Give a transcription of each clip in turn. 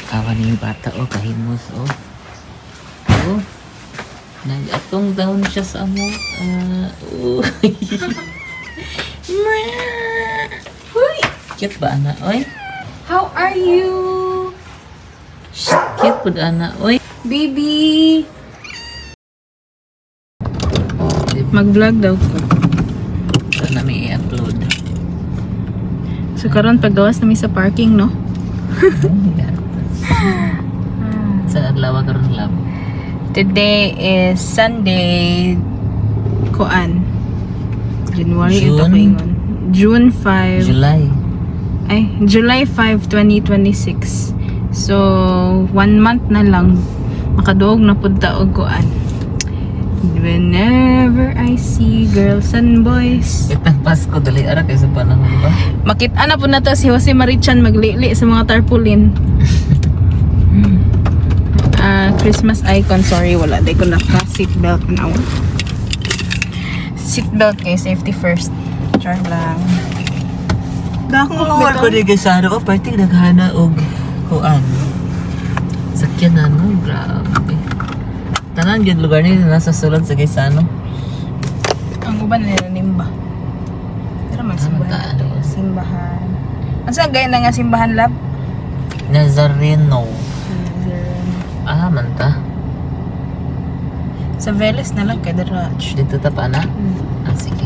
Awan ni bata o kahimos o. Oh. Nag-atong down siya sa amo. Uy. Huy. Cute ba ana oy? How are you? Cute po ana oy. Baby! Mag-vlog daw ko. Ito na may i-upload. So karon paggawas namin sa parking, no? Sa adlaw karon lab. Today is Sunday. Kuan. January ito June? ko ingon. June 5. July. July 5, 2026. So, 1 month na lang. Makaduog na punta og kuan. Whenever I see girls and boys. Itang Pasko dali ara kay sa panahon ba? Makita na po na to si Jose Marichan maglili sa mga tarpaulin. Christmas icon, sorry, wala. Di ko naka-seatbelt now. Seatbelt kay safety first. Char lang. Dako Ko di kay Saro o party naghana og kuan. Sakyan na no, grabe. Tanan gyud lugar ni nasa sulod sa Gaisano. Ang uban nila nimba. Tara man simbahan. Tama, Simbahan. Ang saan gaya na nga simbahan lab? Nazareno. Manta. Sa Veles na lang kay Darach. Dito ta pa na? Sige.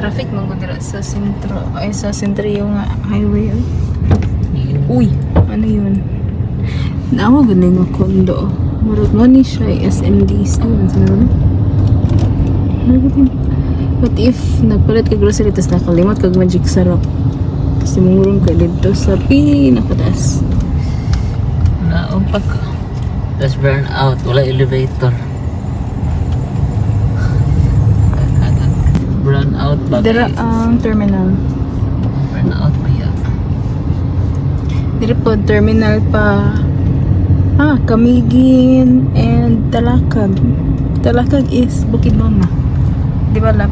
Traffic man ko dira sa sentro. Ay sa sentrio nga highway. Yun. Uy, ano yun? Naawa ganing nga kondo. Marag mo ni siya SMDC. What if nagpalit ka grocery tapos nakalimot kag magic sarap? Tapos mungurong ka dito sa pinakataas. Naumpak. Tapos burn out. Wala elevator. Burn out ba? Dira ang terminal. Burn out ba yan? Dira po terminal pa. Kamigin and Talakag. Talakag is Bukidnon. Di ba lap?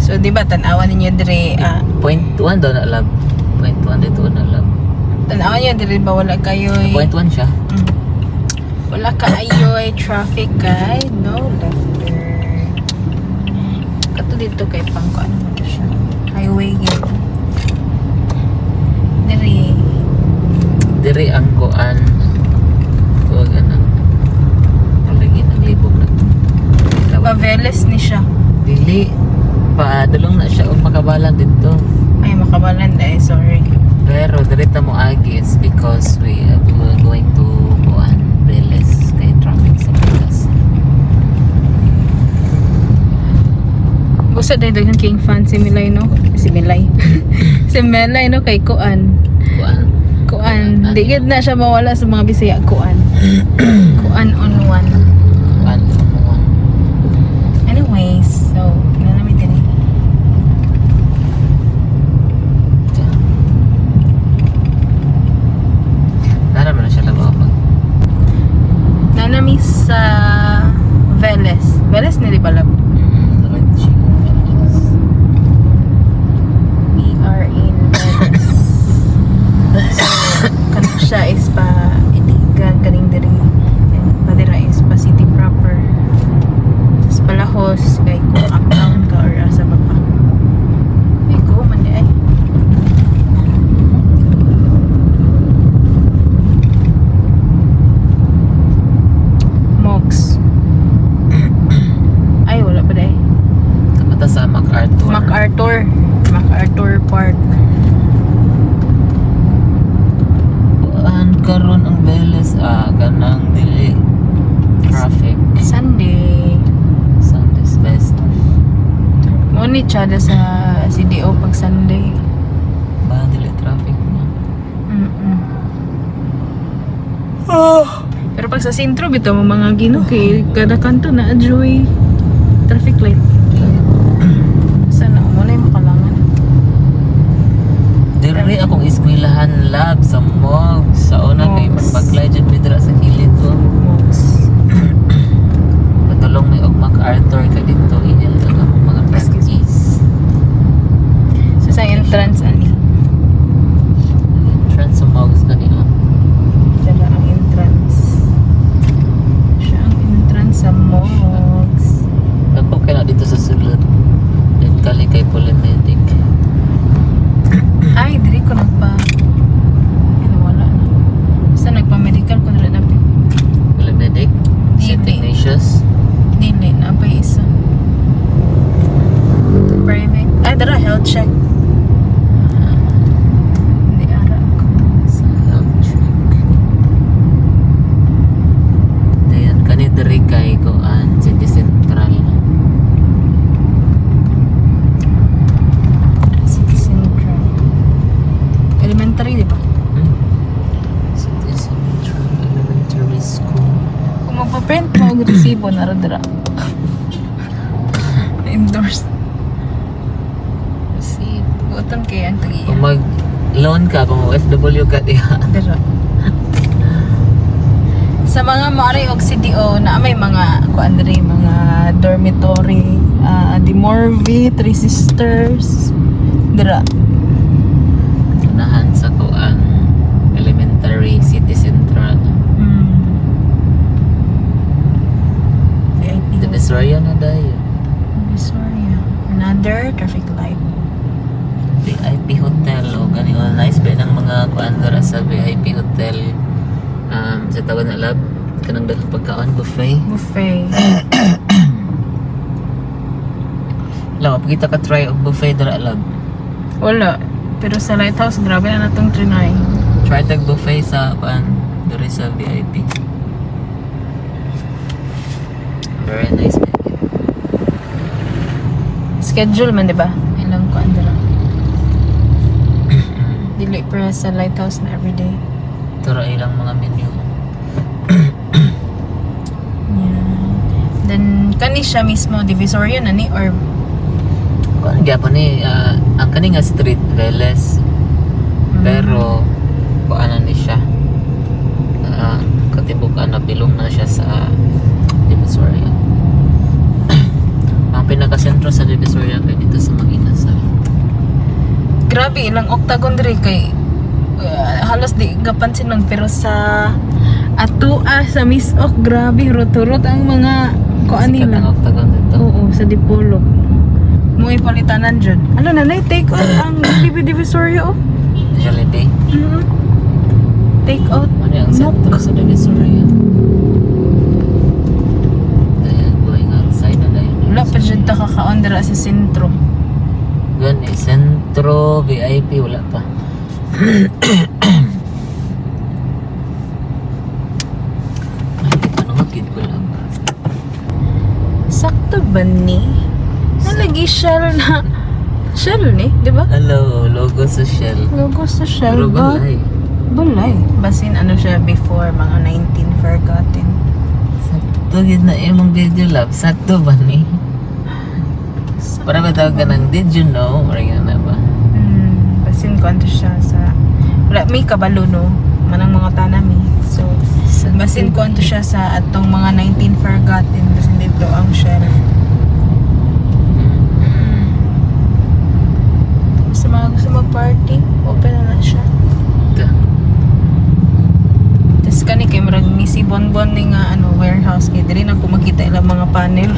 So di ba tanawan ninyo dire Point 1 daw na lab. Point 1 dito na lab. tanawan niyo dire ba wala kayo Point 1 siya. wala kayo traffic guide no left turn. Kato dito kay pangko ano mo siya. Highway yun. Dire Diri ang kuan. Kuwag ano. Lagi naglibog na. Paveles ni siya. Dili. Padulong na siya o makabalan dito. Ay makabalan sorry. Pero direta mo agi it's because we are going to kuan Veles kay traffic sa Veles. Gusto dahil daghang king fan si Milay no? Si Milay. Si Milay no kay Kuan. Kuan. Di gid na siya mawala sa mga Bisaya Kuan. Kuan on one. Kuan mo. Anyways, so nanami din. Naraman na siya labaw mag. Nanami sa Veles. Veles ni di ba lab? We are in Veles. So, kanang siya is pa iligan kaning diri. And padira is pa city proper. Tapos palahos kay kung uptown ka or asa ba pa. Ay go man di ay. Mox. Ay wala pa dai. Tapos sa MacArthur. MacArthur Park. Kuan karon ang Veles kanang dili traffic. Sunday. Sunday's best. Mo ni tsada sa CDO pag Sunday. Ba dili traffic na. Pero pag sa sentro bitaw mo mga Gino kay kada kanto na adjoy traffic light. Sana mo na yung makalangan. Diri akong eskwelahan lab sa MOG sa una kay Mogs. magpaglay jud mi dira sa kilid ko. Mox. Padulong may og MacArthur ka dito inyal ka mga Excuse me. practice. So sa entrance ani. Tubo na radra. Indoors. Si Gutom kaya ang tagiya. Kung mag-loan ka, kung OFW ka, diha. Dira. Sa mga maari og CDO na may mga kuan diri mga dormitory, Di Morvi, Three Sisters, dira. Unahan sa kuan elementary city central. VIP. Divisoria na dayo. Divisoria. Another traffic light. VIP hotel o gani nice ba ng mga kuan dara sa VIP hotel. Sa tawag na lab kanang daghang pagkaon buffet. Buffet. Lawa kita ka try og buffet dara lab. Wala. Pero sa Lighthouse, grabe na natong trinay. Try tag buffet sa kuan diri sa VIP. Very nice. Schedule man, di ba? Ilang kuan dira. Dili para sa Lighthouse na everyday. Tara ilang mga menu. Yeah. Then, kani siya mismo, Divisoria na ni, or Kuan gyapon ni ang kani nga street Veles. Pero kuan ni siya. Katibukan na bilong na siya sa Divisoria. Ang pinaka-sentro sa Divisoria kay dito sa Mag-Inasal. grabe, ilang octagon diri kay halos di gapansin nun, pero sa Atua, sa Misok, grabe, rot-rot ang mga kuan Sikat ang nila. octagon dito. Oo, sa Dipolog. Muy palitanan dyan. Ano na, take out ang Divisoria, oh. Jollibee. Take out. Ano yung sentro sa Divisoria? Dahil going outside na dahil. Wala pa dyan ta kakaon dira sa sentro. Gan sentro, VIP, wala pa. Ay, di pa nangagid ko lang. Sakto ba ni? Nalagi Shell na. Shell ni, di ba? Hello, logo sa Shell. Logo sa Shell, Pero but balay. balay. Basin ano siya before, mga 19 forgotten. Sakto gid na imong video lab. Sakto ba ni? Para ba tawag ka ng did you know? Or yun na ba? Basin ko ano siya sa... Wala, may kabalo no. Manang mga tanami. So, basin ko ano siya sa atong mga 19 forgotten. Basin dito ang Shell. Sa mga gusto mag-party, open na siya. Tapos kani kay marag misi bonbon ni nga ano, warehouse. Kaya dili na ko makita ilang mga panel.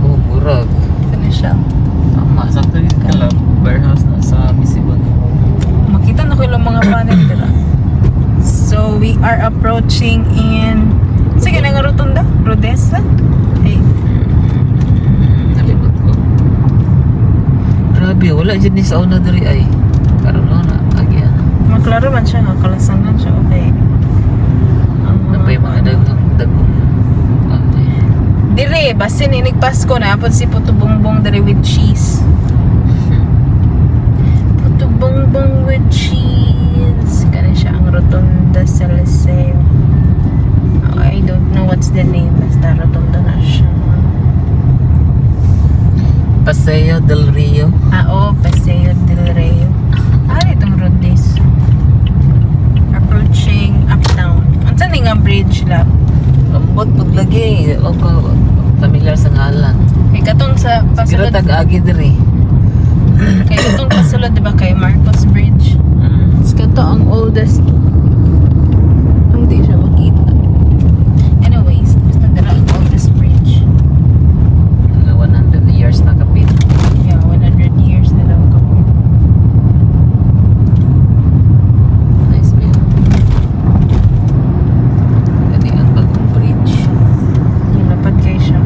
Oh, murag. Kani siya. Tama, sakto yun ka lang. Warehouse na sa Misibon. Makita na ko ilang mga panel dila. So, we are approaching in... Sige na nga rotunda? Rodessa? Ay, Nalimot ko. Grabe, wala dyan ni sa una diri ay. Karoon na, agyan. maklaro man siya nga. Kalasangan siya. Okay. Ang Napay mga dagong. Dire, basin inig Pasko na. Apod si Puto Bongbong dire with cheese. Puto Bongbong with cheese. Kaya siya ang Rotunda sa Liceo. Oh, I don't know what's the name. Basta Rotunda na siya. Paseo del Rio. Oo, Paseo del Rey. Itong road this. Approaching uptown. Ang saan nga bridge lang? Lambot paglagi. O ko, familiar sa ngalan. Kay katong sa Pero pasulod. tag-agi diri. Kay katong pasulod, diba? Kay Marcos Bridge. Tapos kato ang oldest. Hindi siya makita. Anyways, basta dala ang oldest bridge. 100 years na kapit. Yeah, 100 years na daw ko. Nice view. Gani ang bagong bridge. Lapad kayo siya.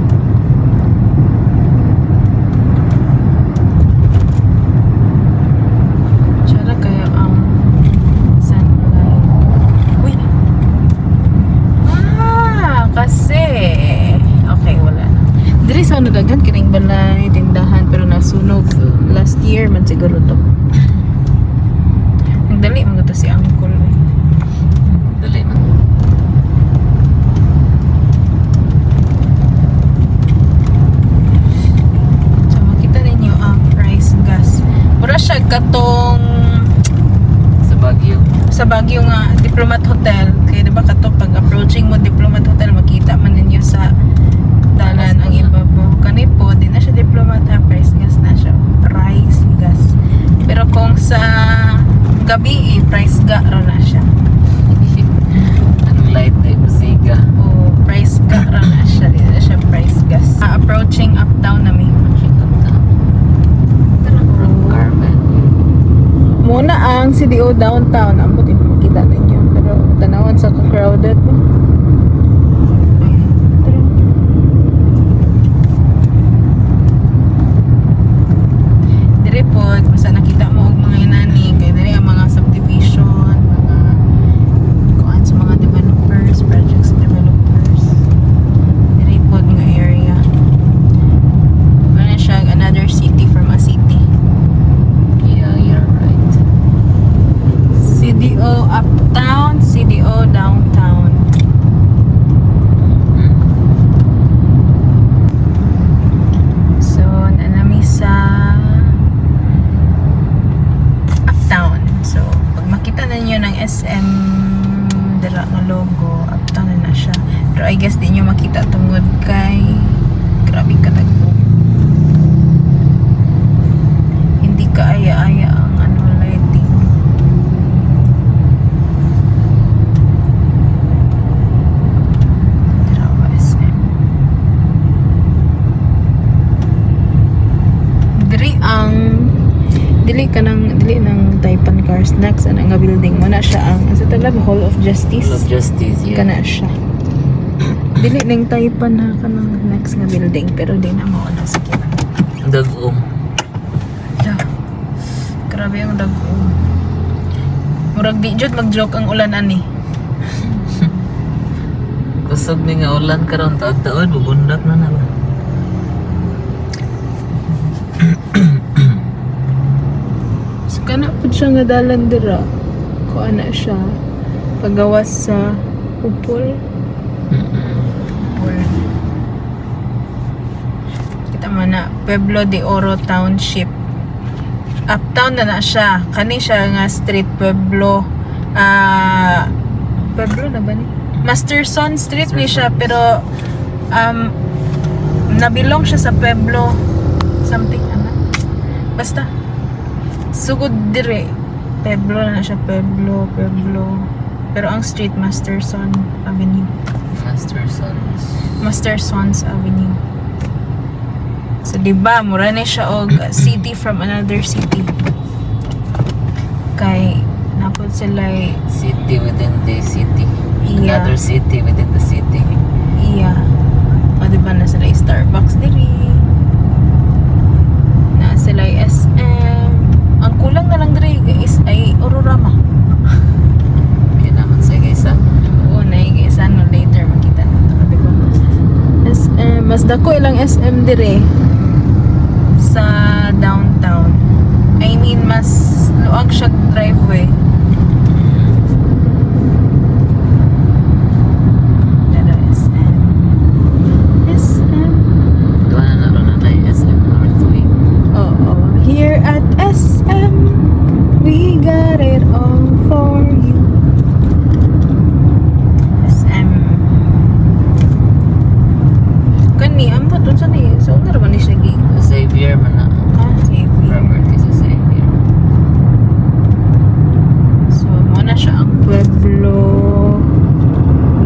Tsara kaya ang sunlight. Uy! Kasi okay, wala na. Diri sa nadagan kining balay, tindahan, pero nasunog. Last year man siguro to. Ang dali man to si Uncle. Dali na. katong Sa Baguio. sa Baguio nga Diplomat Hotel. Kaya diba kato pag approaching mo Diplomat Hotel, makita man ninyo sa dalan ang ibabaw. Kani po, di na siya Diplomat ha, price gas na siya. Price gas. Pero kung sa gabi, price ga ra na siya. Anong light day? Pasiga. O price ga ra na siya. Di na siya price gas. Approaching uptown na may. From Carmen. Muna ang CDO downtown. Ambot yung makita ninyo. Pero tanawan sa crowded mo. Dire po, basta nakita mo og mga inani. Kaya dire ang mga subdivision, mga kuan sa mga developers, projects developers. Dire po nga area. Wala siya another city from a city. Yeah, you're right. CDO uptown, CDO downtown. So, nanami sa uptown. So, pag makita na nyo ng SM dira nga logo, uptown na siya. Pero I guess di nyo makita tungod kay grabe katagpo. Hindi ka aya-aya ang ano lighting. Dira wa SM. Dili ng Taipan Cars next ana nga building mo na siya ang sa taglab Hall of Justice. Hall of Justice, yeah. Kana siya. Dili ning Taipan ha kanang next nga building pero di na mao na sa kinang. Dagom. Yeah. Grabe ang dago. Murag di jud mag-joke ang ulan ani. Kusog ni nga ulan karon taon-taon bubundak na na ba? So kana pud siya nga dalan dira. Ko ana siya pagawas sa Upol. Upol. Kita man na Pueblo de Oro Township. Uptown na siya. Kani siya nga street Pueblo. Pueblo na ba ni? Masterson Street ni siya pero nabilong siya sa Pueblo something ana. Basta sugod dire Pueblo na siya, Pueblo. Pero ang street Masterson Avenue. Mastersons Avenue. So diba, mura na siya og city from another city. Kay napod sila City within the city. Iya. Another city within the city. iya. O diba na sila Starbucks diri. Na sila SM. Ang kulang na lang diri guys ay Ororama. Yan naman sa guys ha. Oo, guys, ano later makita nato, diba? SM, mas dako ilang SM dire sa downtown. I mean, mas luag siya driveway. Dara SM. SM. Doon na naroon na tayo SM number 3. Oo. Here at SM, we got it all for you. SM. Kani, ambot, unsa ni? So, ano naman ni siya gi? Xavier man na. Xavier. Property sa Xavier. So, muna siya ang Pueblo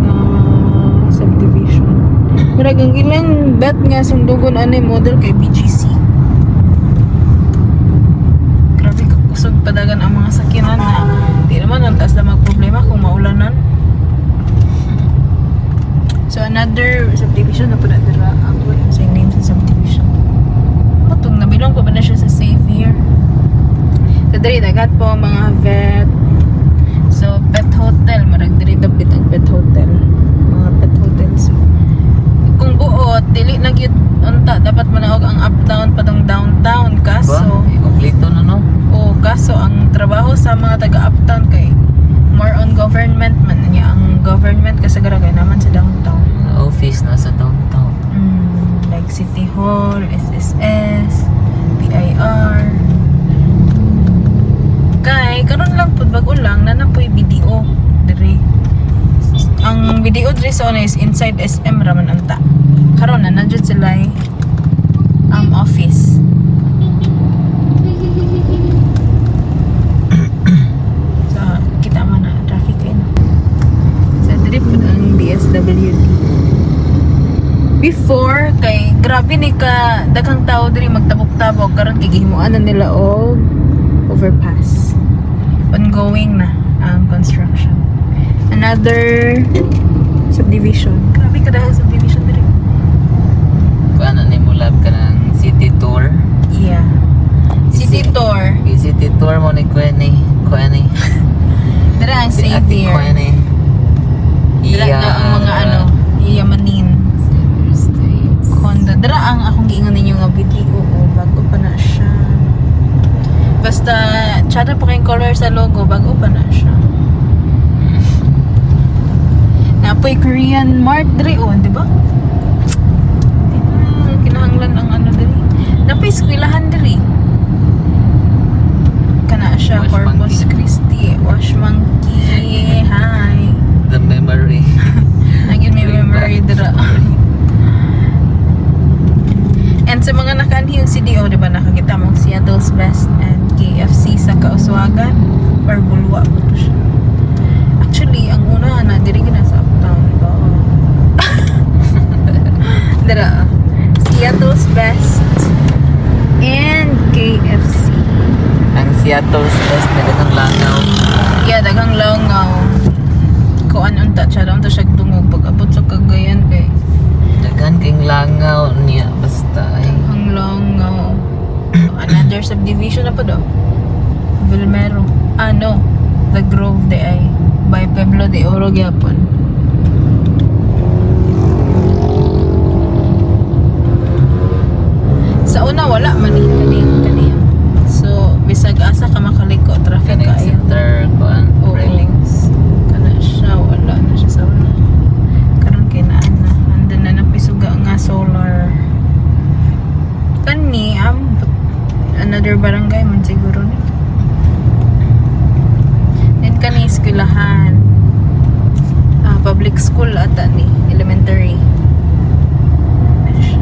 na subdivision. Marag ang ilang bet nga sundugon anay model kay BGC. Grabe kakusog padagan ang mga sakyanan na di naman antas na magproblema kung maulanan. So, another subdivision na po na dira. Ang same name sa subdivision. Matong nabilong pa ba na siya sa Xavier? So, diri dagat po ang mga vet. So, pet hotel. Marag diri dapit ang pet hotel. Mga pet hotels. Kung buot, dili na gyud unta. Dapat manaog ang uptown padong downtown. Kaso, Kompleto na no? kaso ang trabaho sa mga taga-uptown kay more on government man niya. Ang government kasagara kay naman sa downtown. Office na sa downtown. Like City Hall, SSS, PIR. Kay karon lang pud bag-o lang na napoy video diri. Ang video diri sa una is inside SM raman anta. Karon na nandiyan sila office. So kita man na traffic kayo. Sa diri pud ang DSWD. Before kay grabe ni ka daghang tao diri magtabok-tabok karon kay gihimuan na nila og overpass. Ongoing na ang construction. Another subdivision. Grabe ka dahil subdivision diri. Paano ni mo lab ka ng city tour? Yeah. City tour. City tour mo ni Kuwani. Dira ang Si Ate Xavier. Kuwani. Dira na ang mga iyamanin. Honda. Dira ang akong giingon ninyo nga video. Bago pa na siya. Basta, tsada pa kayong color sa logo, bago pa na siya. Napoy Korean Mart diri, di ba? Kinahanglan ang ano diri. Napoy eskwelahan diri. Kana siya, Wash Corpus Monkey. Christi. Wash Monkey. Hi. The memory. Naging may memory dira. And sa mga nakaanhi yung CDO, di ba, nakakita mong Seattle's Best and KFC sa Kauswagan or Bulwa po to siya. Actually, ang una na, diri na sa Uptown, di ba? Dira, Seattle's Best and KFC. Ang Seattle's Best na dagang langaw. Yeah, daghang langaw. Kuan unta, siya daw unta siya dungog pag-abot sa Cagayan kay Dagan king langaw niya basta ay. ang langaw. Another subdivision na pa daw. Vilmero. No. The Grove de ay. By Pueblo de Oro gyapon. Sa una wala man kani. So bisag asa ka makaliko traffic Kaning kaayo. center kuan Oo. railings. Kana siya wala na siya sa una. Karon kay naa na. Andun na napisuga nga solar. Kani another barangay man siguro ni. Then kani eskwelahan. Public school ata ni elementary. Ano siya.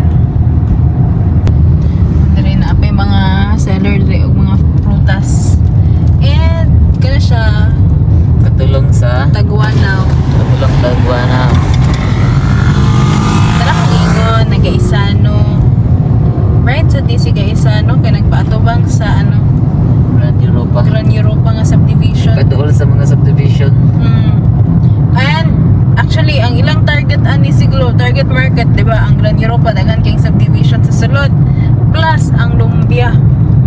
Diri na apay mga seller diri og mga prutas. And kana siya Katulong sa Taguanaw. Tagwana. Tara kong ingon, nag-Gaisano. Right sa DC Gaisano, kaya nagpaatubang sa Grand Europa. Gran Europa nga subdivision. Kaduol sa mga subdivision. And actually, ang ilang target ani siguro, target market, di ba? Ang Gran Europa, dagan kayong subdivision sa sulod. Plus, ang Lumbia.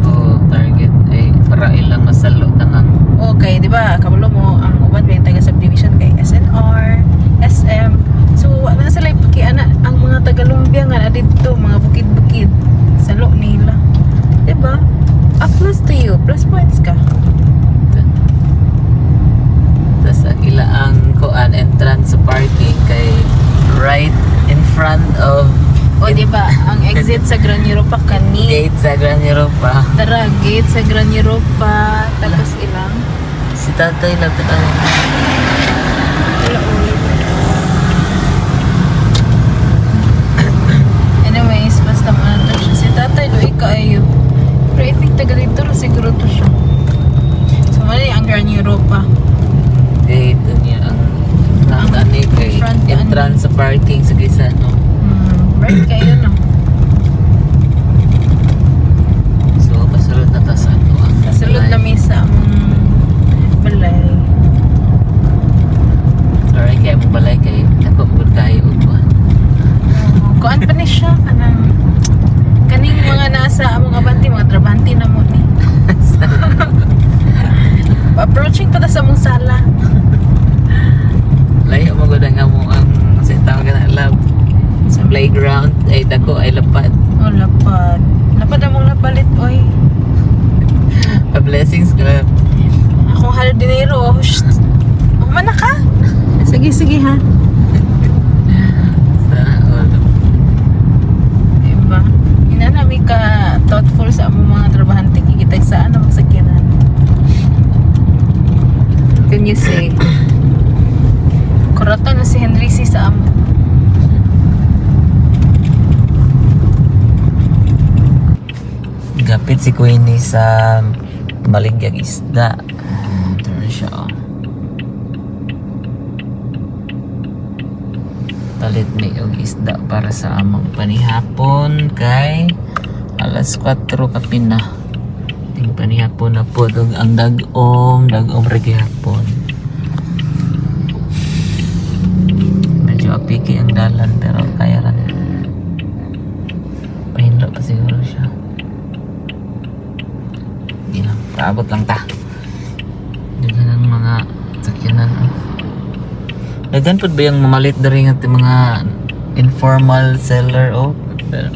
O target ay para ilang masalo tangang. Okay, di ba? Kabalo mo, ang uban ba yung taga subdivision kay SNR, SM. So, wala sila ipakiana. Ang mga taga Lumbia nga na dito, mga bukid-bukid. Salo nila. Di ba? A plus to you. Plus points ka. Tapos ang ilaang kuan entrance sa parking kay right in front of O, di ba? Ang exit sa Gran Europa kani. gate sa Grand Europa. Tara, gate sa Gran Europa. Tapos ilang. Si tatay lang tatay. Wala ulit. Anyways, basta mo na siya. Si tatay, doon kaayo. Pero I think taga dito na siguro to siya. So, mali ang Gran Europa. Gate niya ang ani kay front entrance sa parking sa Gaisano. Right kayo no. So pasulod na ta sa ang Sulod na may sa among balay. Sorry kay mo balay kay ako pud kayo og kuan. Kuan pa ni siya kanang kaning mga nasa among abanti, mga trabante na mo ni. Approaching pa ta sa among sala. Layo mo gud nga mo ang sa tawag na lab. Sa playground ay dako ay lapad. Oh, lapad. Lapad among napalit, oy. Blessings ka. Akong hardinero. Shh. Oh, mana ka? Sige, sige ha. Diba? Ina namin ka thoughtful sa among mga trabahante. Kikitag saan na magsakyanan. can you say? Kurata na si Henry C sa amo. Gapit si Queenie sa maligyag isda. Ito na siya, oh. Palit may og isda para sa among panihapon kay alas 4 kapin na. Ting panihapon na po og ang dagom ra gihapon. Medyo apiki ang dalan pero kaya ra. Pahinlo pa siguro siya. Hindi lang, paabot lang ta. Daghan ang mga sakyanan. Daghan po ba yung mamalit na rin at mga informal seller o? Pero,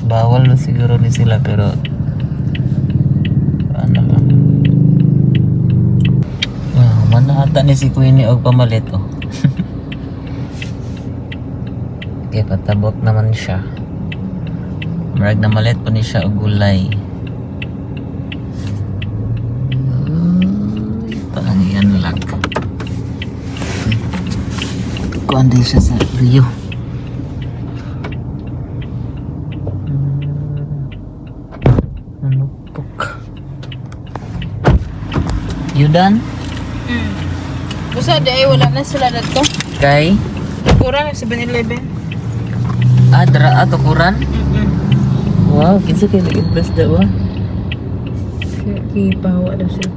bawal na siguro ni sila pero ano lang. Manata ni si Queenie og pamalit oh. Okay, patabok naman siya. Marag na malit pa ni siya og gulay. Yan lang. Kuan din siya sa Rio. Manupok. You done? Basta ay wala na sila dito. Kay? Kurang 7-Eleven. Dra ato kuran? Wow, kinsa kay lagi press daw ah. Kipahawa daw sila.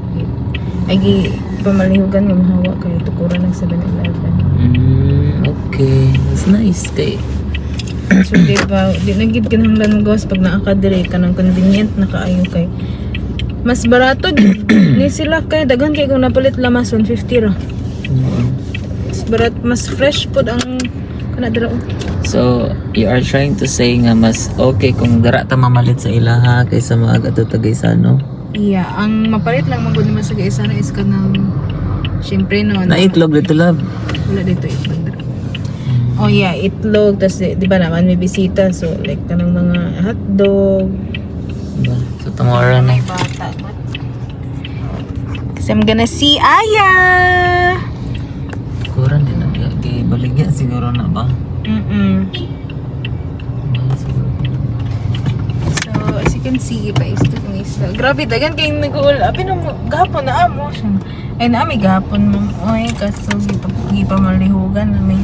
Ay, pamalihugan nga mahawa kayo. Tukuran ng 7-Eleven. Okay. That's nice kay. So, di nagid ka nang lang gawas pag naakadire ka ng convenient na kaayo kay. Mas barato ni sila kay daghan kay kung napalit lamas 150 ra. Mas barat, mas fresh pod ang kanadra. So, you are trying to say nga mas okay kung dara ta mamalit sa ilaha kaysa maaga to Tagaysano? Yeah, ang mapalit lang magud naman sa isa na is kanang syempre no. Naitlog dito love. Wala dito itlog. Oh yeah, itlog tas di ba naman may bisita so like kanang mga hotdog. Diba? So tomorrow na. May bata. Kasi I'm gonna see Aya. Kuran din di baligya siguro na ba? So as you can see, iba is ito ng isa. Grabe, dagan kayo nag-uul. Apin mo, gahapon na amo siya. Ay na, may gahapon mo. Oy, kaso gipamalihugan namin.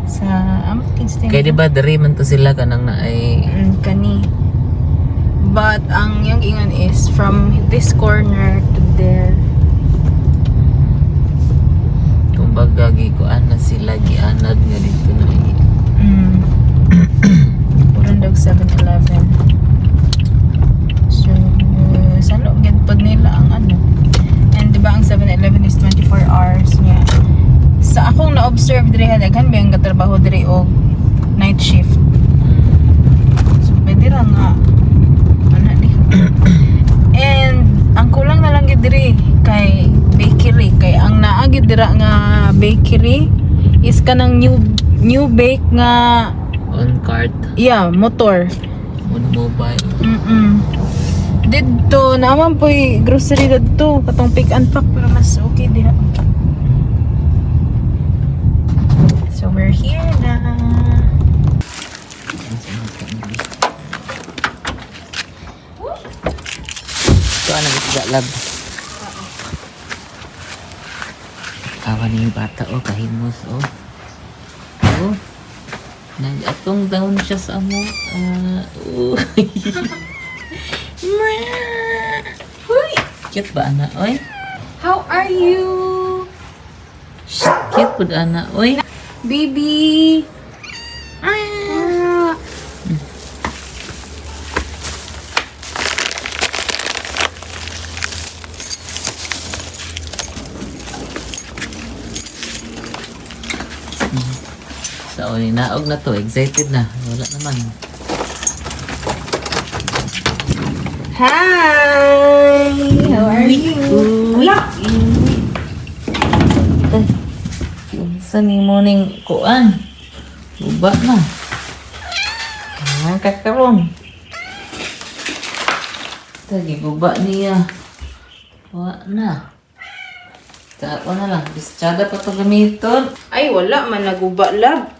Sa Amkin. Kaya diba dari man to sila kanang na ay Kani. But ang yung ingon is from this corner to there. kumbaga gikuan na sila gianad nga dito na Kurang dog 7-Eleven. So, saan loob pod nila ang ano. And diba ang 7-Eleven is 24 hours niya. Sa akong na-observe diri daghan ba yung katrabaho diri og night shift. So, pwede ra nga ana di. And ang kulang na lang gid diri kay bakery kay ang naa gid dira nga bakery is kanang new bake nga on cart yeah, motor. on mobile. Dito naman po'y grocery dito katong pick and pack pero mas okay diha. So we're here na. So ano isda lab? Awan ni bata oh kahimos oh. Oh. Nag-atong down siya sa amo. Huy! Cute ba ana oy? How are you? Cute pud ana oy. Baby. Sa uli naog na to, excited na. Wala naman. Hi! How are you? Sa ni morning kuan. Buba na. Kakaroon. Basta, giguba niya. Wa na. Tawa na lang. Bisyada pa ito gamiton. Ay, wala man naguba, lab.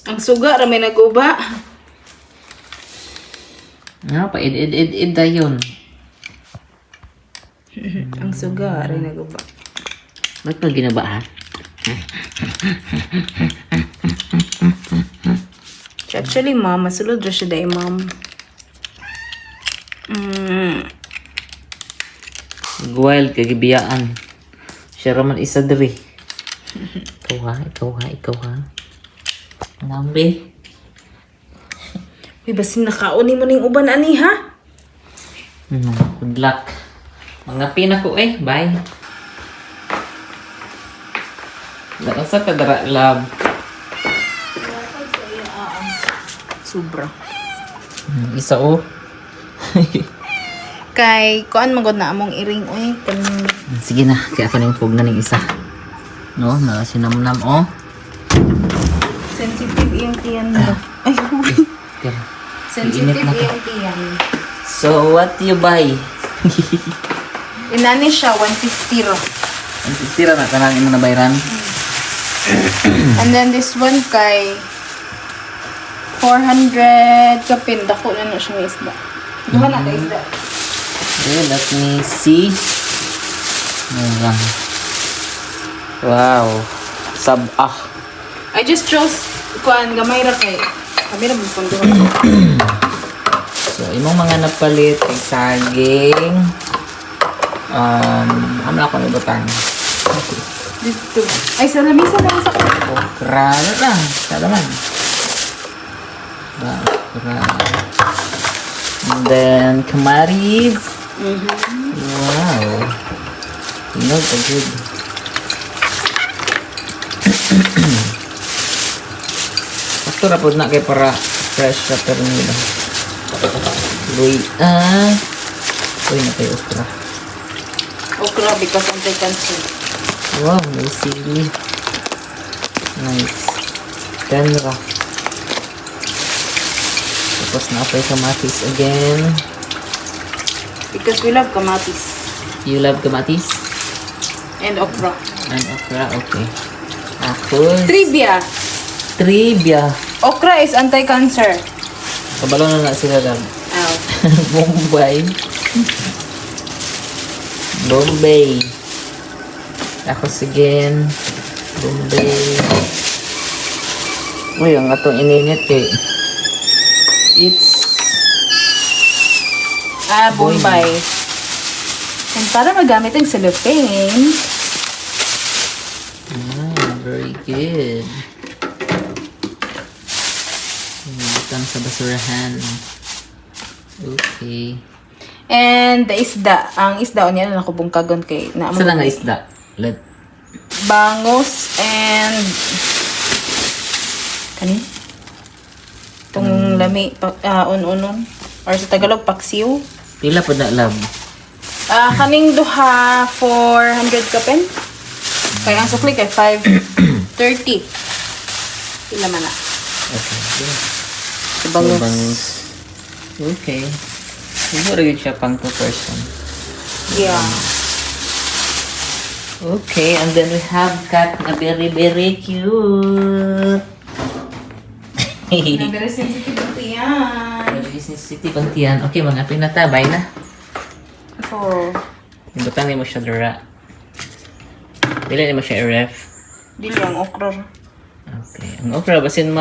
Ang suga, ramay naguba. Ano pa? Id da yun. Ang suga, rin naguba. Ba't pa ginaba ha? Actually, ma'am, masulod ra siya dahil, ma'am. Wild kagibiyaan. Siya raman isa diri. Ikaw ha. Nambi. Uy, basin nakauni mo ning uban, ani, ha? Good luck. Mga pinako bye. Nakasa ka dara lab. Sobra. Isa Kay, kuan magod na among iring, uy. Sige na, kaya ako nang fog na ng isa. No, nakasinamnam Sensitive iyong tiyan mo. Ay, uy. Pero, Sensitive iinit na to. iyong tiyan. So, what you buy? Inani siya, 150 ro. Ang tira na, kanangin mo na bayran. And then this one kay 400 kapin. Dako na siya may isda. Duha na ka isda. Okay, let me see. Ayan lang. Wow. Sabah. I just chose kuan gamay ra kay. Kami ra mo duha. So, imong mga napalit kay saging. Ano ako na butang? Dito. Ay, sa lamisa na sa Okra na lang. Salaman. Okra. And then, kamaris. Wow. You know, so good. Ito na po na kayo para fresh sa nila. Uy, uy na kayo okra. okra because anti-cancer. Wow, may sili. Nice. Tenra. Tapos na pa yung kamatis again. Because we love kamatis You love kamatis? and okra. And okra, okay. Tapos, Trivia. trivia. Okra is anti-cancer. Kabalo na sila lang. Ow. Bombay. Tapos again. Bombay. Uy, ang atong ininit eh. It's Bombay. And para magamit ang cellophane, very good. Butang sa basurahan. Okay. and the isda. Ang isda o niya na nakubungkagon kay na Saan nga isda? bangos and kani? Itong lami, unon or sa Tagalog, paksiw. Pila po na lab? Kaning duha, 400 kapen. Kaya ang sukli kay 530. Pila man na. Okay. Sa bangos. Bangus. Okay. Siguro yun siya pang 2 person. Yeah. Okay, and then we have cat na very, very cute. Very sensitive ito yan. Very sensitive ang tiyan. Okay, mga pinatabay na. Oh. Ibutang mo siya dura. Dili mo siya i-ref. Dili ang okra. Okay. Ang okra, basin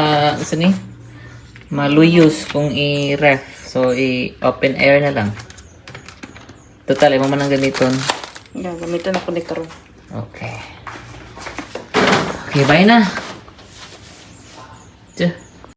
maluyos kung i-ref. So, i-open air na lang. Total, mo man ang ganiton. Yeah, gamitan ako ni karon. Okay. Okay, bye na. Tiyo.